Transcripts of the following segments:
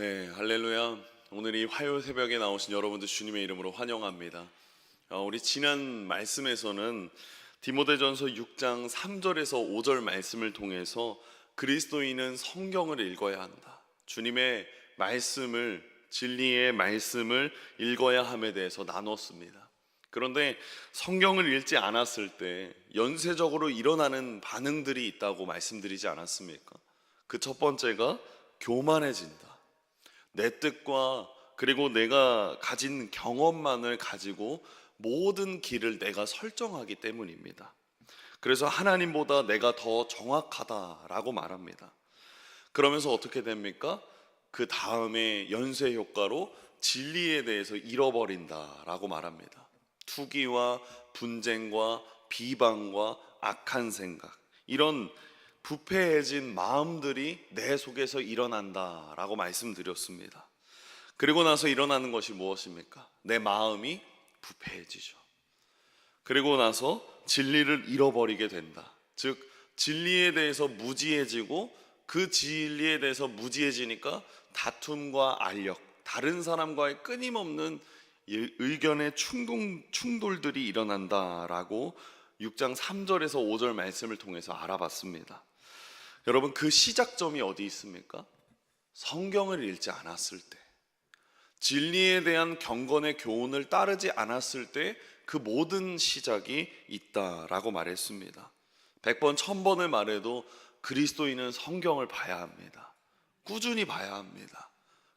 네, 할렐루야. 오늘 이 화요일 새벽에 나오신 여러분들 주님의 이름으로 환영합니다. 우리 지난 말씀에서는 디모데전서 6장 3절에서 5절 말씀을 통해서 그리스도인은 성경을 읽어야 한다, 주님의 말씀을, 진리의 말씀을 읽어야 함에 대해서 나눴습니다. 그런데 성경을 읽지 않았을 때 연쇄적으로 일어나는 반응들이 있다고 말씀드리지 않았습니까? 그 첫 번째가 교만해진다. 내 뜻과 그리고 내가 가진 경험만을 가지고 모든 길을 내가 설정하기 때문입니다. 그래서 하나님보다 내가 더 정확하다라고 말합니다. 그러면서 어떻게 됩니까? 그 다음에 연쇄 효과로 진리에 대해서 잃어버린다라고 말합니다. 투기와 분쟁과 비방과 악한 생각, 이런 부패해진 마음들이 내 속에서 일어난다라고 말씀드렸습니다. 그리고 나서 일어나는 것이 무엇입니까? 내 마음이 부패해지죠. 그리고 나서 진리를 잃어버리게 된다. 즉 진리에 대해서 무지해지고, 그 진리에 대해서 무지해지니까 다툼과 알력, 다른 사람과의 끊임없는 의견의 충돌들이 일어난다라고 6장 3절에서 5절 말씀을 통해서 알아봤습니다. 여러분, 그 시작점이 어디 있습니까? 성경을 읽지 않았을 때, 진리에 대한 경건의 교훈을 따르지 않았을 때 그 모든 시작이 있다라고 말했습니다. 100번 1000번을 말해도 그리스도인은 성경을 봐야 합니다. 꾸준히 봐야 합니다.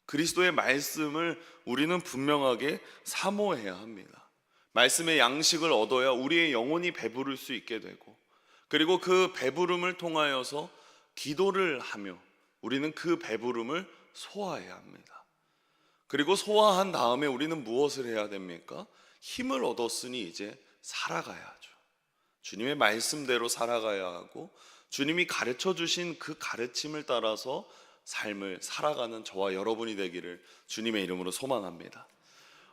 그리스도의 말씀을 우리는 분명하게 사모해야 합니다. 말씀의 양식을 얻어야 우리의 영혼이 배부를 수 있게 되고, 그리고 그 배부름을 통하여서 기도를 하며 우리는 그 배부름을 소화해야 합니다. 그리고 소화한 다음에 우리는 무엇을 해야 됩니까? 힘을 얻었으니 이제 살아가야 하죠. 주님의 말씀대로 살아가야 하고, 주님이 가르쳐 주신 그 가르침을 따라서 삶을 살아가는 저와 여러분이 되기를 주님의 이름으로 소망합니다.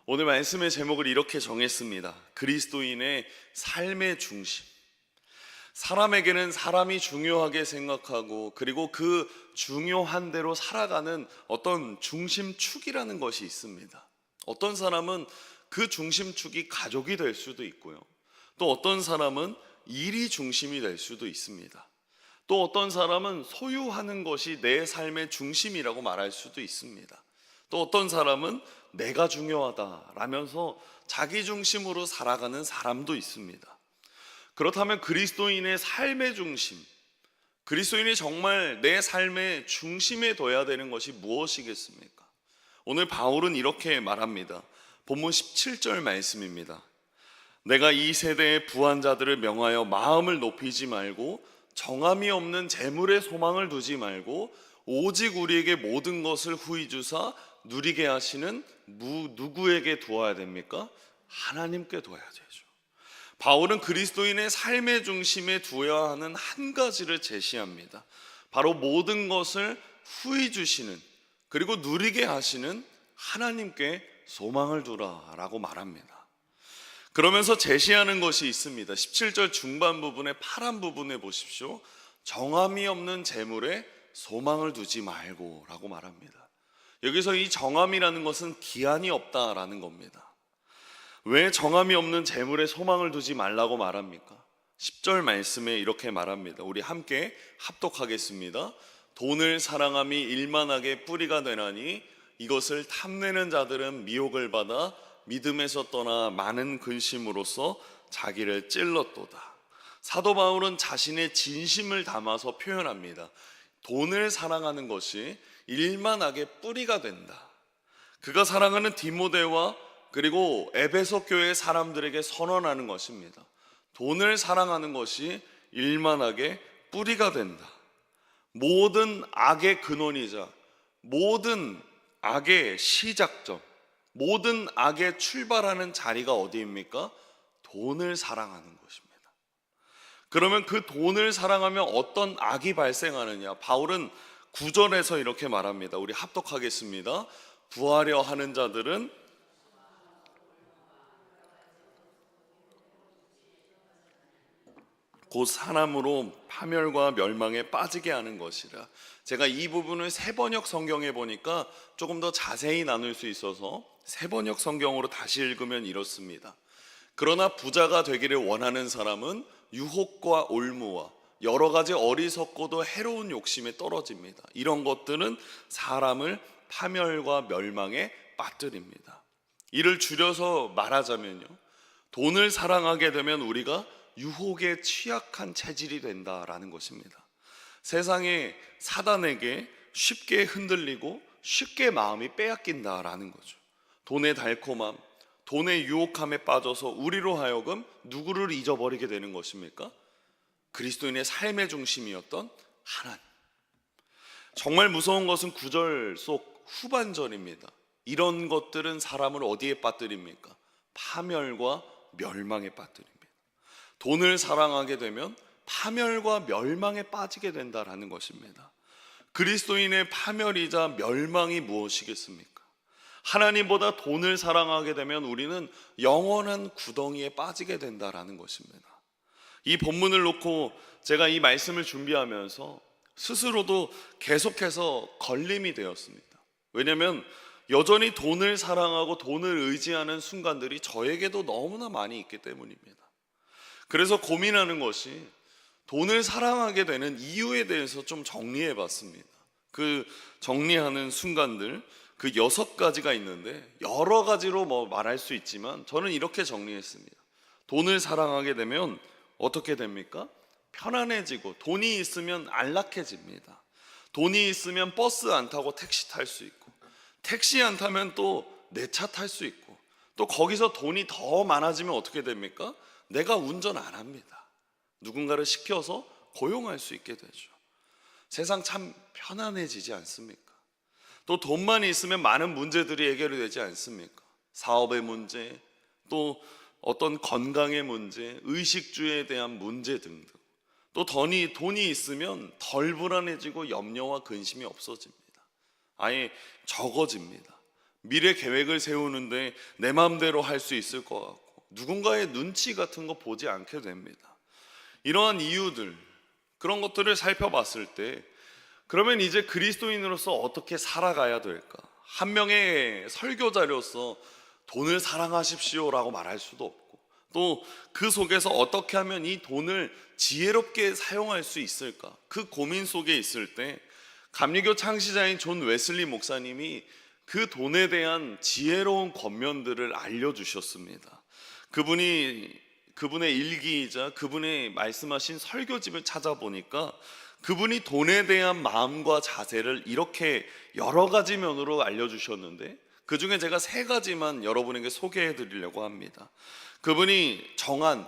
오늘 말씀의 제목을 이렇게 정했습니다. 그리스도인의 삶의 중심. 사람에게는 사람이 중요하게 생각하고, 그리고 그 중요한 대로 살아가는 어떤 중심축이라는 것이 있습니다. 어떤 사람은 그 중심축이 가족이 될 수도 있고요, 또 어떤 사람은 일이 중심이 될 수도 있습니다. 또 어떤 사람은 소유하는 것이 내 삶의 중심이라고 말할 수도 있습니다. 또 어떤 사람은 내가 중요하다라면서 자기 중심으로 살아가는 사람도 있습니다. 그렇다면 그리스도인의 삶의 중심, 그리스도인이 정말 내 삶의 중심에 둬야 되는 것이 무엇이겠습니까? 오늘 바울은 이렇게 말합니다. 본문 17절 말씀입니다. 내가 이 세대의 부한 자들을 명하여 마음을 높이지 말고 정함이 없는 재물에 소망을 두지 말고 오직 우리에게 모든 것을 후히 주사 누리게 하시는 누구에게 두어야 됩니까? 하나님께 둬야 되죠. 바울은 그리스도인의 삶의 중심에 두어야 하는 한 가지를 제시합니다. 바로 모든 것을 후히 주시는, 그리고 누리게 하시는 하나님께 소망을 두라라고 말합니다. 그러면서 제시하는 것이 있습니다. 17절 중반 부분의 파란 부분에 보십시오. 정함이 없는 재물에 소망을 두지 말고 라고 말합니다. 여기서 이 정함이라는 것은 기한이 없다라는 겁니다. 왜 정함이 없는 재물에 소망을 두지 말라고 말합니까? 10절 말씀에 이렇게 말합니다. 우리 함께 합독하겠습니다. 돈을 사랑함이 일만하게 뿌리가 되나니 이것을 탐내는 자들은 미혹을 받아 믿음에서 떠나 많은 근심으로써 자기를 찔렀도다. 사도 바울은 자신의 진심을 담아서 표현합니다. 돈을 사랑하는 것이 일만하게 뿌리가 된다. 그가 사랑하는 디모데와 그리고 에베소 교회 사람들에게 선언하는 것입니다. 돈을 사랑하는 것이 일만하게 뿌리가 된다. 모든 악의 근원이자 모든 악의 시작점, 모든 악의 출발하는 자리가 어디입니까? 돈을 사랑하는 것입니다. 그러면 그 돈을 사랑하면 어떤 악이 발생하느냐? 바울은 9절에서 이렇게 말합니다. 우리 합독하겠습니다. 구하려 하는 자들은 곧 사람으로 파멸과 멸망에 빠지게 하는 것이라. 제가 이 부분을 세번역 성경에 보니까 조금 더 자세히 나눌 수 있어서 세번역 성경으로 다시 읽으면 이렇습니다. 그러나 부자가 되기를 원하는 사람은 유혹과 올무와 여러 가지 어리석고도 해로운 욕심에 떨어집니다. 이런 것들은 사람을 파멸과 멸망에 빠뜨립니다. 이를 줄여서 말하자면요, 돈을 사랑하게 되면 우리가 유혹에 취약한 체질이 된다라는 것입니다. 세상에 사단에게 쉽게 흔들리고 쉽게 마음이 빼앗긴다라는 거죠. 돈의 달콤함, 돈의 유혹함에 빠져서 우리로 하여금 누구를 잊어버리게 되는 것입니까? 그리스도인의 삶의 중심이었던 하나님. 정말 무서운 것은 9절 속 후반절입니다. 이런 것들은 사람을 어디에 빠뜨립니까? 파멸과 멸망에 빠뜨립니다. 돈을 사랑하게 되면 파멸과 멸망에 빠지게 된다라는 것입니다. 그리스도인의 파멸이자 멸망이 무엇이겠습니까? 하나님보다 돈을 사랑하게 되면 우리는 영원한 구덩이에 빠지게 된다라는 것입니다. 이 본문을 놓고 제가 이 말씀을 준비하면서 스스로도 계속해서 걸림이 되었습니다. 왜냐하면 여전히 돈을 사랑하고 돈을 의지하는 순간들이 저에게도 너무나 많이 있기 때문입니다. 그래서 고민하는 것이 돈을 사랑하게 되는 이유에 대해서 좀 정리해 봤습니다. 그 정리하는 순간들, 그 6가지가 있는데 여러 가지로 말할 수 있지만 저는 이렇게 정리했습니다. 돈을 사랑하게 되면 어떻게 됩니까? 편안해지고, 돈이 있으면 안락해집니다. 돈이 있으면 버스 안 타고 택시 탈 수 있고, 택시 안 타면 또 내 차 탈 수 있고, 또 거기서 돈이 더 많아지면 어떻게 됩니까? 내가 운전 안 합니다. 누군가를 시켜서 고용할 수 있게 되죠. 세상 참 편안해지지 않습니까? 또 돈만 있으면 많은 문제들이 해결이 되지 않습니까? 사업의 문제, 또 어떤 건강의 문제, 의식주에 대한 문제 등등. 또 돈이 있으면 덜 불안해지고 염려와 근심이 없어집니다. 아예 적어집니다. 미래 계획을 세우는데 내 마음대로 할 수 있을 것 같고, 누군가의 눈치 같은 거 보지 않게 됩니다. 이러한 이유들, 그런 것들을 살펴봤을 때 그러면 이제 그리스도인으로서 어떻게 살아가야 될까? 한 명의 설교자로서 돈을 사랑하십시오라고 말할 수도 없고, 또 그 속에서 어떻게 하면 이 돈을 지혜롭게 사용할 수 있을까? 그 고민 속에 있을 때 감리교 창시자인 존 웨슬리 목사님이 그 돈에 대한 지혜로운 권면들을 알려주셨습니다. 그분의 일기이자 그분의 말씀하신 설교집을 찾아보니까 그분이 돈에 대한 마음과 자세를 이렇게 여러 가지 면으로 알려주셨는데, 그 중에 제가 3가지만 여러분에게 소개해 드리려고 합니다. 그분이 정한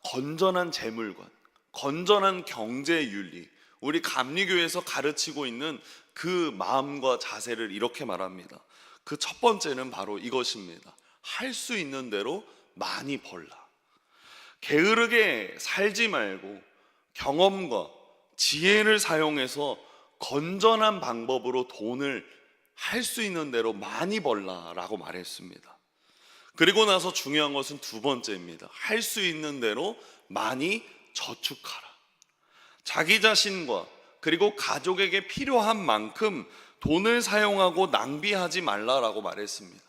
건전한 재물관, 건전한 경제윤리, 우리 감리교에서 가르치고 있는 그 마음과 자세를 이렇게 말합니다. 그 첫 번째는 바로 이것입니다. 할 수 있는 대로 많이 벌라. 게으르게 살지 말고 경험과 지혜를 사용해서 건전한 방법으로 돈을 할 수 있는 대로 많이 벌라라고 말했습니다. 그리고 나서 중요한 것은 2번째입니다. 할 수 있는 대로 많이 저축하라. 자기 자신과 그리고 가족에게 필요한 만큼 돈을 사용하고 낭비하지 말라라고 말했습니다.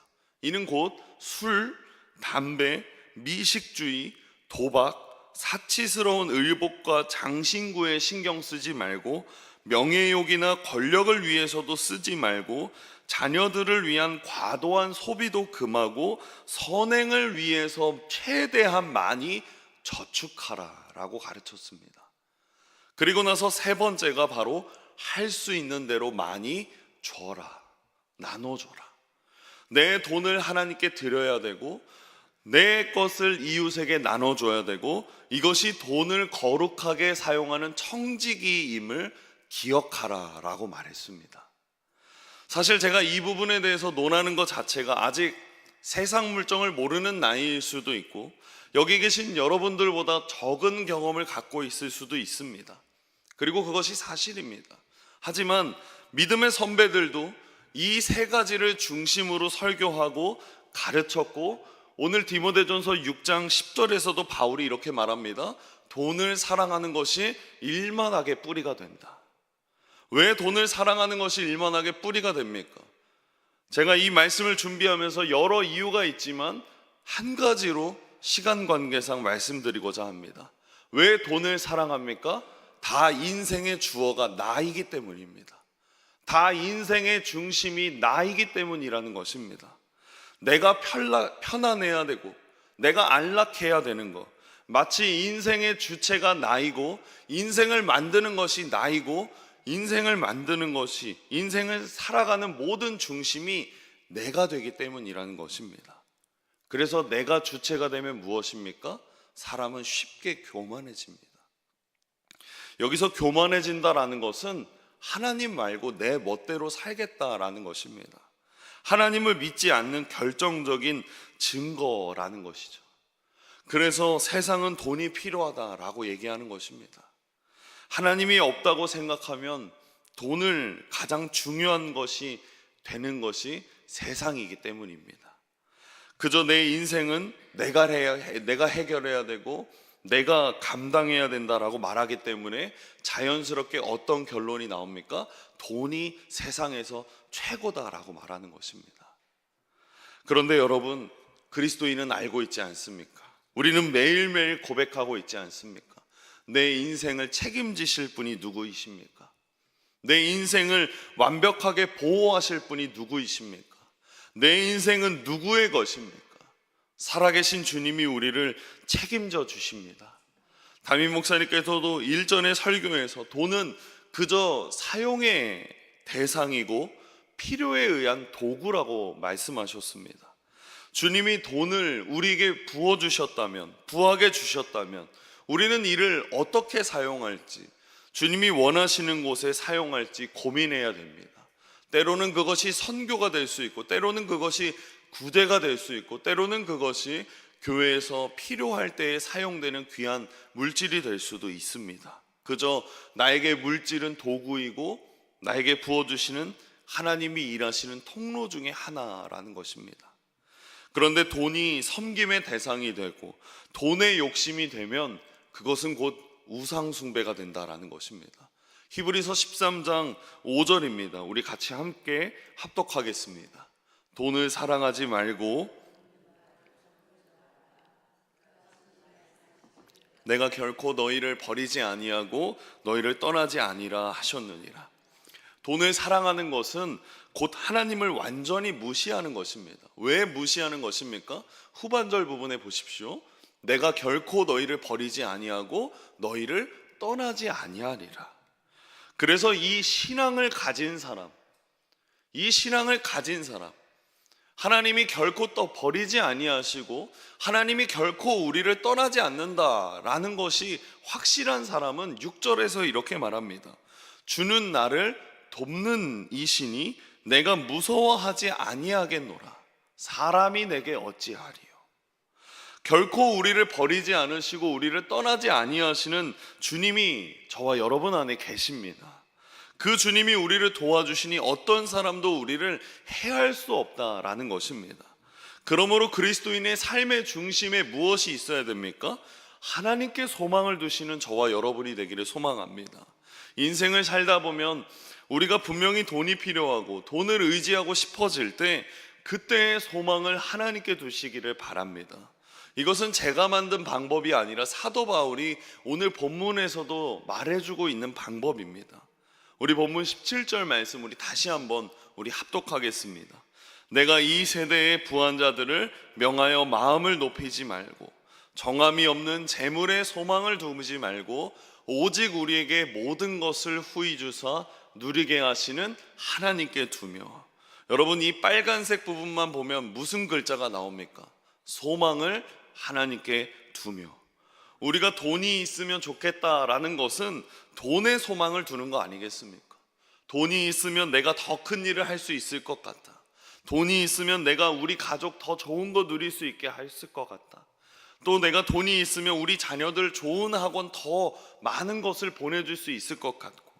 이는 곧 술, 담배, 미식주의, 도박, 사치스러운 의복과 장신구에 신경 쓰지 말고, 명예욕이나 권력을 위해서도 쓰지 말고, 자녀들을 위한 과도한 소비도 금하고, 선행을 위해서 최대한 많이 저축하라 라고 가르쳤습니다. 그리고 나서 3번째가 바로 할 수 있는 대로 많이 줘라, 나눠줘라. 내 돈을 하나님께 드려야 되고, 내 것을 이웃에게 나눠줘야 되고, 이것이 돈을 거룩하게 사용하는 청지기임을 기억하라 라고 말했습니다. 사실 제가 이 부분에 대해서 논하는 것 자체가 아직 세상 물정을 모르는 나이일 수도 있고, 여기 계신 여러분들보다 적은 경험을 갖고 있을 수도 있습니다. 그리고 그것이 사실입니다. 하지만 믿음의 선배들도 이 3가지를 중심으로 설교하고 가르쳤고, 오늘 디모데전서 6장 10절에서도 바울이 이렇게 말합니다. 돈을 사랑하는 것이 일만하게 뿌리가 된다. 왜 돈을 사랑하는 것이 일만하게 뿌리가 됩니까? 제가 이 말씀을 준비하면서 여러 이유가 있지만 한 가지로 시간 관계상 말씀드리고자 합니다. 왜 돈을 사랑합니까? 다 인생의 주어가 나이기 때문입니다. 다 인생의 중심이 나이기 때문이라는 것입니다. 내가 편안해야 되고 내가 안락해야 되는 것, 마치 인생의 주체가 나이고 인생을 만드는 것이 나이고 인생을 만드는 것이, 인생을 살아가는 모든 중심이 내가 되기 때문이라는 것입니다. 그래서 내가 주체가 되면 무엇입니까? 사람은 쉽게 교만해집니다. 여기서 교만해진다라는 것은 하나님 말고 내 멋대로 살겠다라는 것입니다. 하나님을 믿지 않는 결정적인 증거라는 것이죠. 그래서 세상은 돈이 필요하다라고 얘기하는 것입니다. 하나님이 없다고 생각하면 돈을 가장 중요한 것이 되는 것이 세상이기 때문입니다. 그저 내 인생은 내가 해결해야 되고 내가 감당해야 된다라고 말하기 때문에 자연스럽게 어떤 결론이 나옵니까? 돈이 세상에서 최고다라고 말하는 것입니다. 그런데 여러분, 그리스도인은 알고 있지 않습니까? 우리는 매일매일 고백하고 있지 않습니까? 내 인생을 책임지실 분이 누구이십니까? 내 인생을 완벽하게 보호하실 분이 누구이십니까? 내 인생은 누구의 것입니까? 살아계신 주님이 우리를 책임져 주십니다. 담임 목사님께서도 일전의 설교에서 돈은 그저 사용의 대상이고 필요에 의한 도구라고 말씀하셨습니다. 주님이 돈을 우리에게 부어주셨다면, 부하게 주셨다면 우리는 이를 어떻게 사용할지, 주님이 원하시는 곳에 사용할지 고민해야 됩니다. 때로는 그것이 선교가 될 수 있고, 때로는 그것이 구제가 될 수 있고, 때로는 그것이 교회에서 필요할 때에 사용되는 귀한 물질이 될 수도 있습니다. 그저 나에게 물질은 도구이고 나에게 부어주시는 하나님이 일하시는 통로 중에 하나라는 것입니다. 그런데 돈이 섬김의 대상이 되고 돈의 욕심이 되면 그것은 곧 우상 숭배가 된다라는 것입니다. 히브리서 13장 5절입니다. 우리 같이 함께 합독하겠습니다. 돈을 사랑하지 말고 내가 결코 너희를 버리지 아니하고 너희를 떠나지 아니라 하셨느니라. 돈을 사랑하는 것은 곧 하나님을 완전히 무시하는 것입니다. 왜 무시하는 것입니까? 후반절 부분에 보십시오. 내가 결코 너희를 버리지 아니하고 너희를 떠나지 아니하리라. 그래서 이 신앙을 가진 사람, 하나님이 결코 또 버리지 아니하시고 하나님이 결코 우리를 떠나지 않는다라는 것이 확실한 사람은 6절에서 이렇게 말합니다. 주는 나를 돕는 이시니 내가 무서워하지 아니하겠노라. 사람이 내게 어찌하리요. 결코 우리를 버리지 않으시고 우리를 떠나지 아니하시는 주님이 저와 여러분 안에 계십니다. 그 주님이 우리를 도와주시니 어떤 사람도 우리를 해할 수 없다라는 것입니다. 그러므로 그리스도인의 삶의 중심에 무엇이 있어야 됩니까? 하나님께 소망을 두시는 저와 여러분이 되기를 소망합니다. 인생을 살다 보면 우리가 분명히 돈이 필요하고 돈을 의지하고 싶어질 때 그때의 소망을 하나님께 두시기를 바랍니다. 이것은 제가 만든 방법이 아니라 사도 바울이 오늘 본문에서도 말해주고 있는 방법입니다. 우리 본문 17절 말씀 우리 다시 한번 우리 합독하겠습니다. 내가 이 세대의 부한 자들을 명하여 마음을 높이지 말고 정함이 없는 재물에 소망을 두지 말고 오직 우리에게 모든 것을 후히 주사 누리게 하시는 하나님께 두며. 여러분, 이 빨간색 부분만 보면 무슨 글자가 나옵니까? 소망을 하나님께 두며. 우리가 돈이 있으면 좋겠다라는 것은 돈에 소망을 두는 거 아니겠습니까? 돈이 있으면 내가 더 큰 일을 할 수 있을 것 같다. 돈이 있으면 내가 우리 가족 더 좋은 거 누릴 수 있게 했을 것 같다. 또 내가 돈이 있으면 우리 자녀들 좋은 학원 더 많은 것을 보내줄 수 있을 것 같고,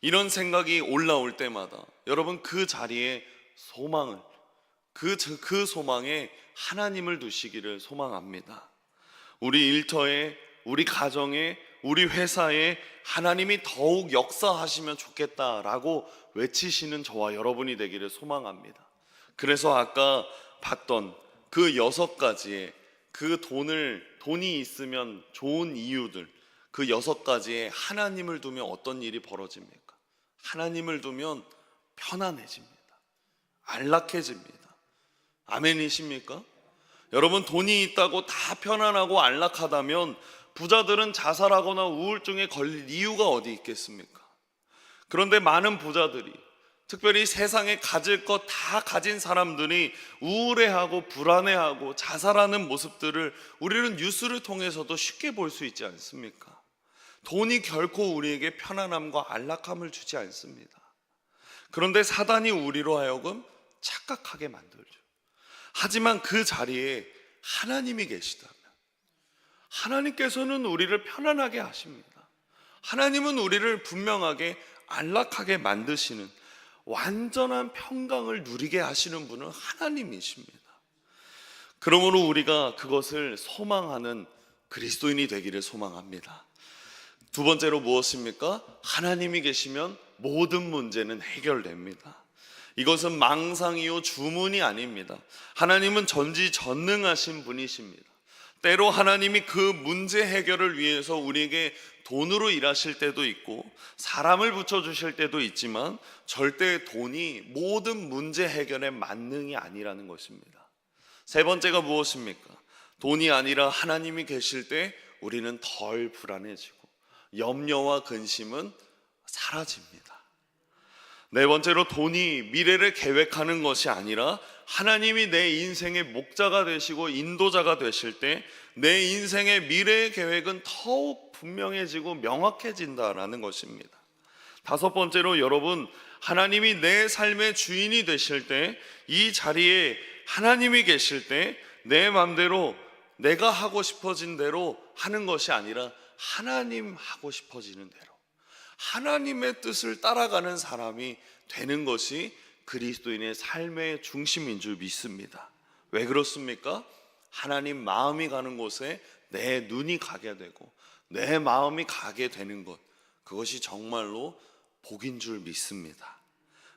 이런 생각이 올라올 때마다 여러분 그 자리에 소망을, 그 소망에 하나님을 두시기를 소망합니다. 우리 일터에 우리 가정에, 우리 회사에 하나님이 더욱 역사하시면 좋겠다라고 외치시는 저와 여러분이 되기를 소망합니다. 그래서 아까 봤던 그 6가지의 그 돈이 있으면 좋은 이유들, 그 6가지에 하나님을 두면 어떤 일이 벌어집니까? 하나님을 두면 편안해집니다. 안락해집니다. 아멘이십니까? 여러분, 돈이 있다고 다 편안하고 안락하다면 부자들은 자살하거나 우울증에 걸릴 이유가 어디 있겠습니까? 그런데 많은 부자들이, 특별히 세상에 가질 것 다 가진 사람들이 우울해하고 불안해하고 자살하는 모습들을 우리는 뉴스를 통해서도 쉽게 볼 수 있지 않습니까? 돈이 결코 우리에게 편안함과 안락함을 주지 않습니다. 그런데 사단이 우리로 하여금 착각하게 만들죠. 하지만 그 자리에 하나님이 계시다면, 하나님께서는 우리를 편안하게 하십니다. 하나님은 우리를 분명하게 안락하게 만드시는, 완전한 평강을 누리게 하시는 분은 하나님이십니다. 그러므로 우리가 그것을 소망하는 그리스도인이 되기를 소망합니다. 두 번째로 무엇입니까? 하나님이 계시면 모든 문제는 해결됩니다. 이것은 망상이요 주문이 아닙니다. 하나님은 전지전능하신 분이십니다. 때로 하나님이 그 문제 해결을 위해서 우리에게 돈으로 일하실 때도 있고 사람을 붙여주실 때도 있지만 절대 돈이 모든 문제 해결의 만능이 아니라는 것입니다. 세 번째가 무엇입니까? 돈이 아니라 하나님이 계실 때 우리는 덜 불안해지고 염려와 근심은 사라집니다. 네 번째로, 돈이 미래를 계획하는 것이 아니라 하나님이 내 인생의 목자가 되시고 인도자가 되실 때 내 인생의 미래의 계획은 더욱 분명해지고 명확해진다라는 것입니다. 다섯 번째로, 여러분, 하나님이 내 삶의 주인이 되실 때, 이 자리에 하나님이 계실 때 내 마음대로 내가 하고 싶어진 대로 하는 것이 아니라 하나님 하고 싶어지는 대로, 하나님의 뜻을 따라가는 사람이 되는 것이 그리스도인의 삶의 중심인 줄 믿습니다. 왜 그렇습니까? 하나님 마음이 가는 곳에 내 눈이 가게 되고 내 마음이 가게 되는 것, 그것이 정말로 복인 줄 믿습니다.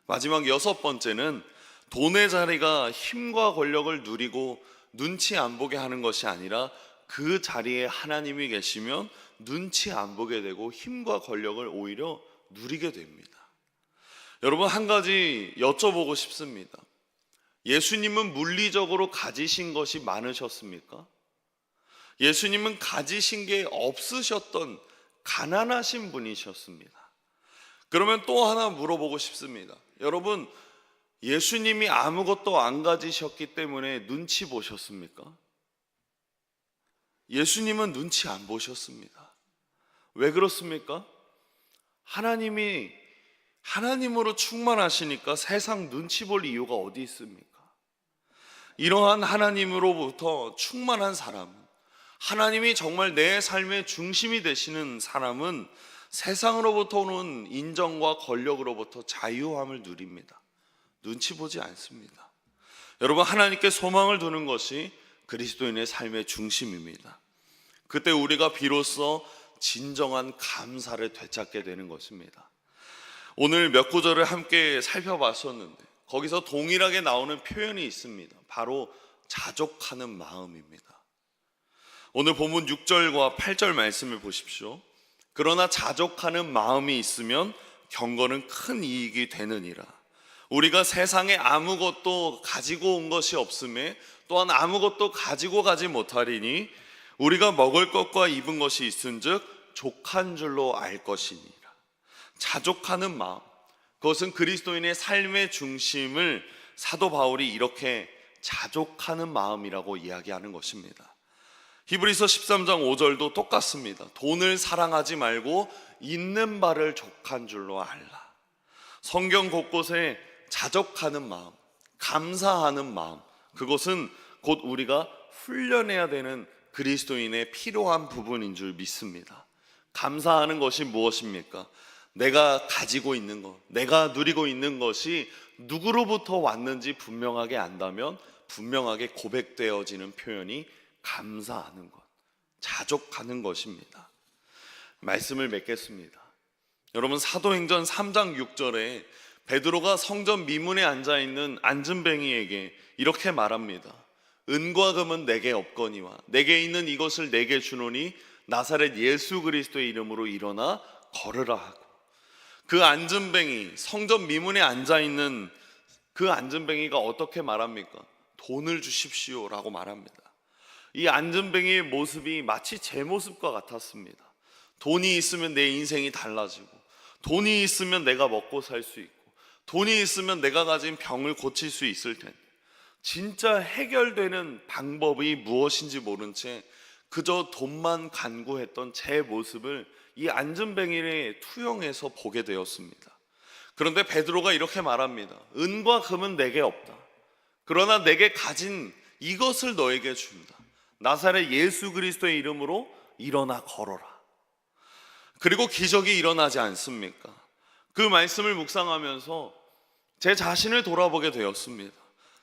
마지막 여섯 번째는, 돈의 자리가 힘과 권력을 누리고 눈치 안 보게 하는 것이 아니라 그 자리에 하나님이 계시면 눈치 안 보게 되고 힘과 권력을 오히려 누리게 됩니다. 여러분, 한 가지 여쭤보고 싶습니다. 예수님은 물리적으로 가지신 것이 많으셨습니까? 예수님은 가지신 게 없으셨던 가난하신 분이셨습니다. 그러면 또 하나 물어보고 싶습니다. 여러분, 예수님이 아무것도 안 가지셨기 때문에 눈치 보셨습니까? 예수님은 눈치 안 보셨습니다. 왜 그렇습니까? 하나님으로 충만하시니까 세상 눈치 볼 이유가 어디 있습니까? 이러한 하나님으로부터 충만한 사람, 하나님이 정말 내 삶의 중심이 되시는 사람은 세상으로부터 오는 인정과 권력으로부터 자유함을 누립니다. 눈치 보지 않습니다. 여러분, 하나님께 소망을 두는 것이 그리스도인의 삶의 중심입니다. 그때 우리가 비로소 진정한 감사를 되찾게 되는 것입니다. 오늘 몇 구절을 함께 살펴봤었는데 거기서 동일하게 나오는 표현이 있습니다. 바로 자족하는 마음입니다. 오늘 본문 6절과 8절 말씀을 보십시오. 그러나 자족하는 마음이 있으면 경건은 큰 이익이 되느니라. 우리가 세상에 아무것도 가지고 온 것이 없음에 또한 아무것도 가지고 가지 못하리니 우리가 먹을 것과 입은 것이 있은즉 족한 줄로 알 것이니라. 자족하는 마음, 그것은 그리스도인의 삶의 중심을 사도 바울이 이렇게 자족하는 마음이라고 이야기하는 것입니다. 히브리서 13장 5절도 똑같습니다. 돈을 사랑하지 말고 있는 바를 족한 줄로 알라. 성경 곳곳에 자족하는 마음, 감사하는 마음, 그것은 곧 우리가 훈련해야 되는 그리스도인의 필요한 부분인 줄 믿습니다. 감사하는 것이 무엇입니까? 내가 가지고 있는 것, 내가 누리고 있는 것이 누구로부터 왔는지 분명하게 안다면 분명하게 고백되어지는 표현이 감사하는 것, 자족하는 것입니다. 말씀을 맺겠습니다. 여러분, 사도행전 3장 6절에 베드로가 성전 미문에 앉아있는 안진뱅이에게 이렇게 말합니다. 은과 금은 내게 없거니와 내게 있는 이것을 내게 주노니 나사렛 예수 그리스도의 이름으로 일어나 걸으라 하고, 그 안진뱅이, 성전 미문에 앉아있는 그 안진뱅이가 어떻게 말합니까? 돈을 주십시오라고 말합니다. 이 안진뱅이의 모습이 마치 제 모습과 같았습니다. 돈이 있으면 내 인생이 달라지고, 돈이 있으면 내가 먹고 살 수 있고, 돈이 있으면 내가 가진 병을 고칠 수 있을 텐데, 진짜 해결되는 방법이 무엇인지 모른 채 그저 돈만 간구했던 제 모습을 이 안진뱅이를 투영해서 보게 되었습니다. 그런데 베드로가 이렇게 말합니다. 은과 금은 내게 없다. 그러나 내게 가진 이것을 너에게 준다. 나사렛 예수 그리스도의 이름으로 일어나 걸어라. 그리고 기적이 일어나지 않습니까? 그 말씀을 묵상하면서 제 자신을 돌아보게 되었습니다.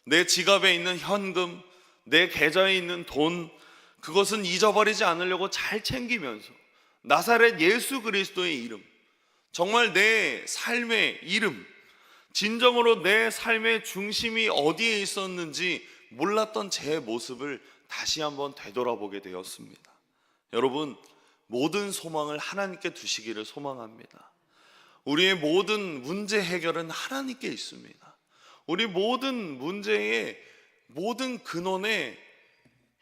내 지갑에 있는 현금, 내 계좌에 있는 돈, 그것은 잊어버리지 않으려고 잘 챙기면서 나사렛 예수 그리스도의 이름, 정말 내 삶의 이름, 진정으로 내 삶의 중심이 어디에 있었는지 몰랐던 제 모습을 다시 한번 되돌아보게 되었습니다. 여러분, 모든 소망을 하나님께 두시기를 소망합니다. 우리의 모든 문제 해결은 하나님께 있습니다. 우리 모든 문제의 모든 근원의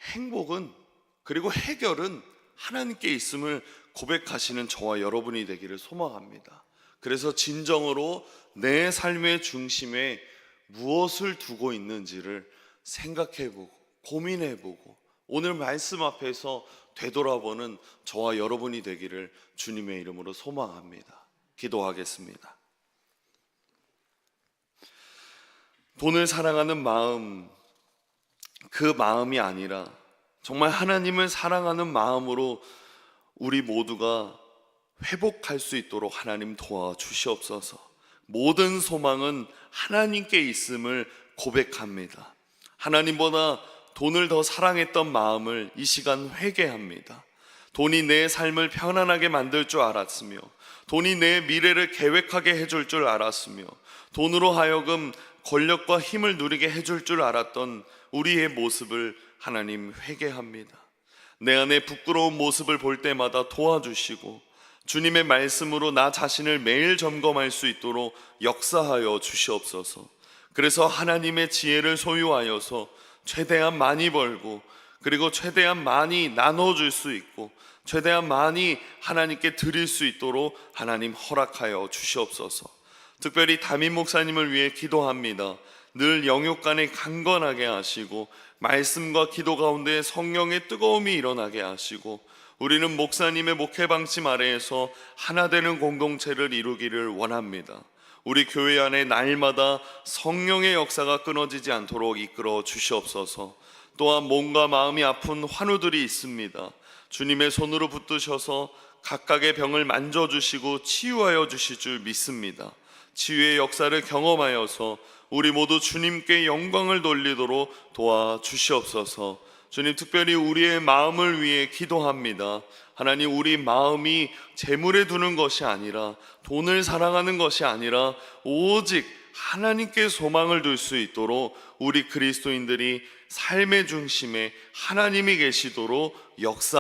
행복은, 그리고 해결은 하나님께 있음을 고백하시는 저와 여러분이 되기를 소망합니다. 그래서 진정으로 내 삶의 중심에 무엇을 두고 있는지를 생각해보고 고민해보고 오늘 말씀 앞에서 되돌아보는 저와 여러분이 되기를 주님의 이름으로 소망합니다. 기도하겠습니다. 돈을 사랑하는 마음, 그 마음이 아니라 정말 하나님을 사랑하는 마음으로 우리 모두가 회복할 수 있도록 하나님 도와주시옵소서. 모든 소망은 하나님께 있음을 고백합니다. 하나님보다 돈을 더 사랑했던 마음을 이 시간 회개합니다. 돈이 내 삶을 편안하게 만들 줄 알았으며, 돈이 내 미래를 계획하게 해줄 줄 알았으며, 돈으로 하여금 권력과 힘을 누리게 해줄 줄 알았던 우리의 모습을 하나님 회개합니다. 내 안에 부끄러운 모습을 볼 때마다 도와주시고 주님의 말씀으로 나 자신을 매일 점검할 수 있도록 역사하여 주시옵소서. 그래서 하나님의 지혜를 소유하여서 최대한 많이 벌고, 그리고 최대한 많이 나눠줄 수 있고, 최대한 많이 하나님께 드릴 수 있도록 하나님 허락하여 주시옵소서. 특별히 담임 목사님을 위해 기도합니다. 늘 영육간에 강건하게 하시고 말씀과 기도 가운데 성령의 뜨거움이 일어나게 하시고, 우리는 목사님의 목회 방침 아래에서 하나 되는 공동체를 이루기를 원합니다. 우리 교회 안에 날마다 성령의 역사가 끊어지지 않도록 이끌어 주시옵소서. 또한 몸과 마음이 아픈 환우들이 있습니다. 주님의 손으로 붙드셔서 각각의 병을 만져주시고 치유하여 주실 줄 믿습니다. 치유의 역사를 경험하여서 우리 모두 주님께 영광을 돌리도록 도와주시옵소서. 주님, 특별히 우리의 마음을 위해 기도합니다. 하나님, 우리 마음이 재물에 두는 것이 아니라, 돈을 사랑하는 것이 아니라 오직 하나님께 소망을 둘 수 있도록 우리 그리스도인들이 삶의 중심에 하나님이 계시도록 역사